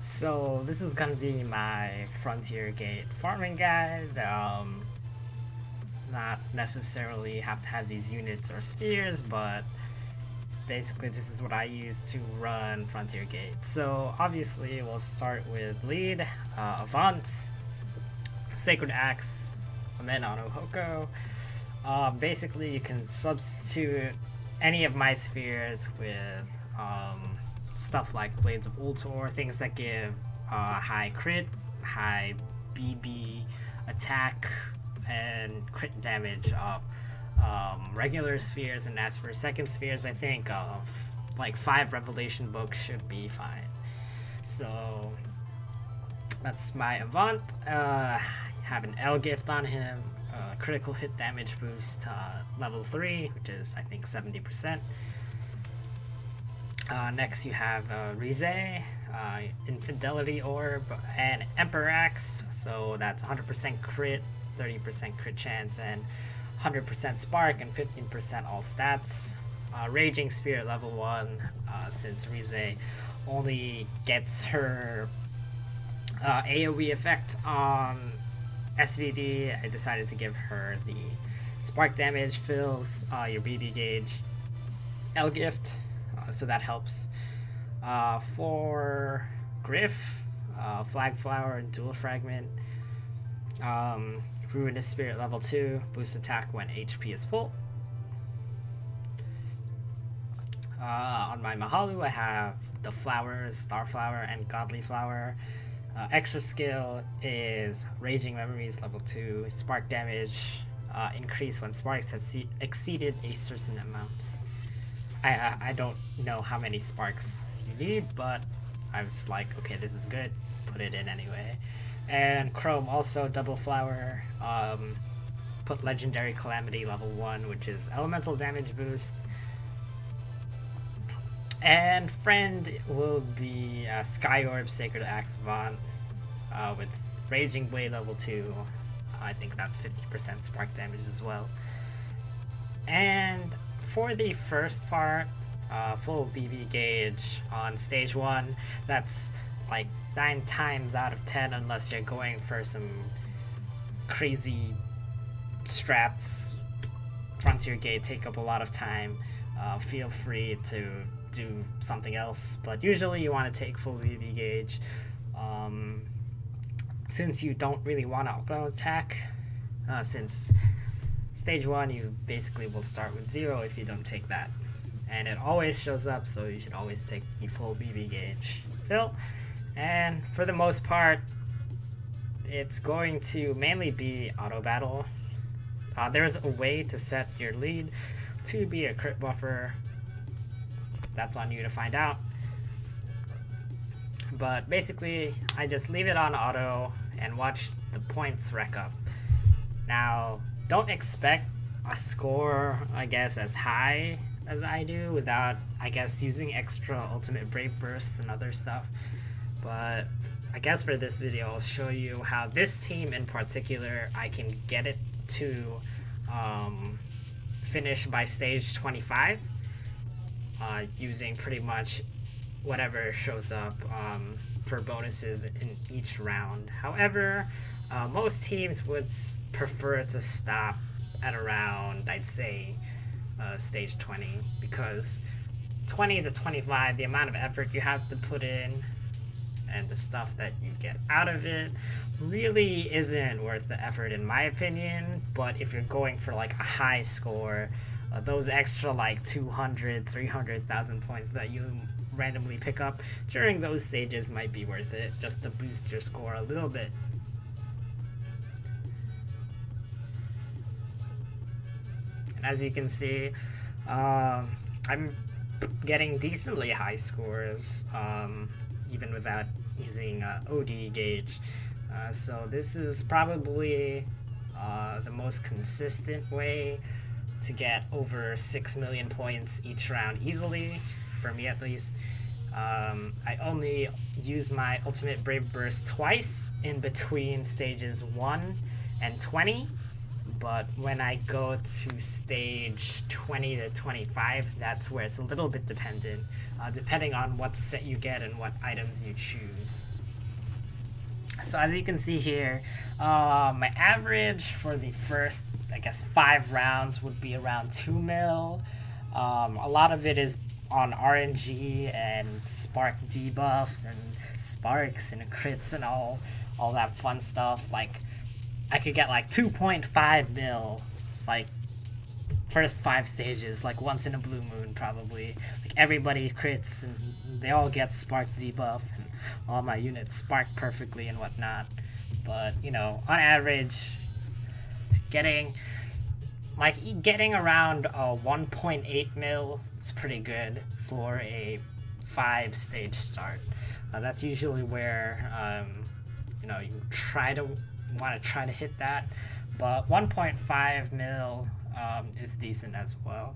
So this is gonna be my Frontier Gate farming guide. Not necessarily have to have these units or spheres, but basically this is what I use to run Frontier Gate. So obviously we'll start with lead, Avant, Sacred Axe, Amenano Hoko. Basically you can substitute any of my spheres with stuff like Blades of Ultor, things that give high crit, high BB attack, and crit damage of regular spheres. And as for second spheres, I think like 5 Revelation books should be fine. So that's my Avant. Have an L gift on him, critical hit damage boost, level 3, which is I think 70%. Next you have Rize, Infidelity Orb, and Emperor Axe. So that's 100% crit, 30% crit chance, and 100% spark, and 15% all stats. Raging Spirit level 1, since Rize only gets her AoE effect on SVD, I decided to give her the spark damage, fills your BB gauge, L gift. So that helps. For Griff, Flag Flower, and Dual Fragment. Ruinous Spirit level 2, boost attack when HP is full. On my Mahalu, I have the flowers, Starflower and Godly Flower. Extra skill is Raging Memories level 2, spark damage, increase when sparks have exceeded a certain amount. I don't know how many sparks you need, but I was like, okay, this is good, put it in anyway. And Chrome also double flower, put Legendary Calamity level 1, which is elemental damage boost. And friend will be Sky Orb, Sacred Axe Avant, with Raging Blade level 2. I think that's 50% spark damage as well. And for the first part, full BB gauge on stage 1, that's like 9 times out of 10 unless you're going for some crazy strats. Frontier Gate take up a lot of time. Feel free to do something else, but usually you want to take full BB gauge. Since you don't really want to auto attack, since stage 1 you basically will start with 0 if you don't take that, and it always shows up, so you should always take the full BB gauge fill. And for the most part it's going to mainly be auto battle. There's a way to set your lead to be a crit buffer. That's on you to find out, but basically I just leave it on auto and watch the points rack up. Now don't expect a score, I guess, as high as I do without, I guess, using extra ultimate brave bursts and other stuff, but I guess for this video I'll show you how this team in particular I can get it to finish by stage 25 using pretty much whatever shows up for bonuses in each round. However, most teams would prefer to stop at around, I'd say, stage 20, because 20 to 25, the amount of effort you have to put in and the stuff that you get out of it really isn't worth the effort in my opinion. But if you're going for like a high score, those extra like 200, 300,000 points that you randomly pick up during those stages might be worth it, just to boost your score a little bit. And as you can see, I'm getting decently high scores, even without using OD gauge. So this is probably the most consistent way to get over 6 million points each round easily, for me at least. I only use my ultimate brave burst twice in between stages 1 and 20, but when I go to stage 20 to 25, that's where it's a little bit dependent depending on what set you get and what items you choose. So as you can see here, my average for the first, I guess, 5 rounds would be around 2 mil. A lot of it is on RNG and spark debuffs and sparks and crits and all that fun stuff. Like, I could get like 2.5 mil, like, first 5 stages, like once in a blue moon probably. Like, everybody crits and they all get spark debuff and all my units spark perfectly and whatnot. But, you know, on average, getting around 1.8 mil is pretty good for a 5-stage start. That's usually where you know, you want to try to hit that, but 1.5 mil is decent as well.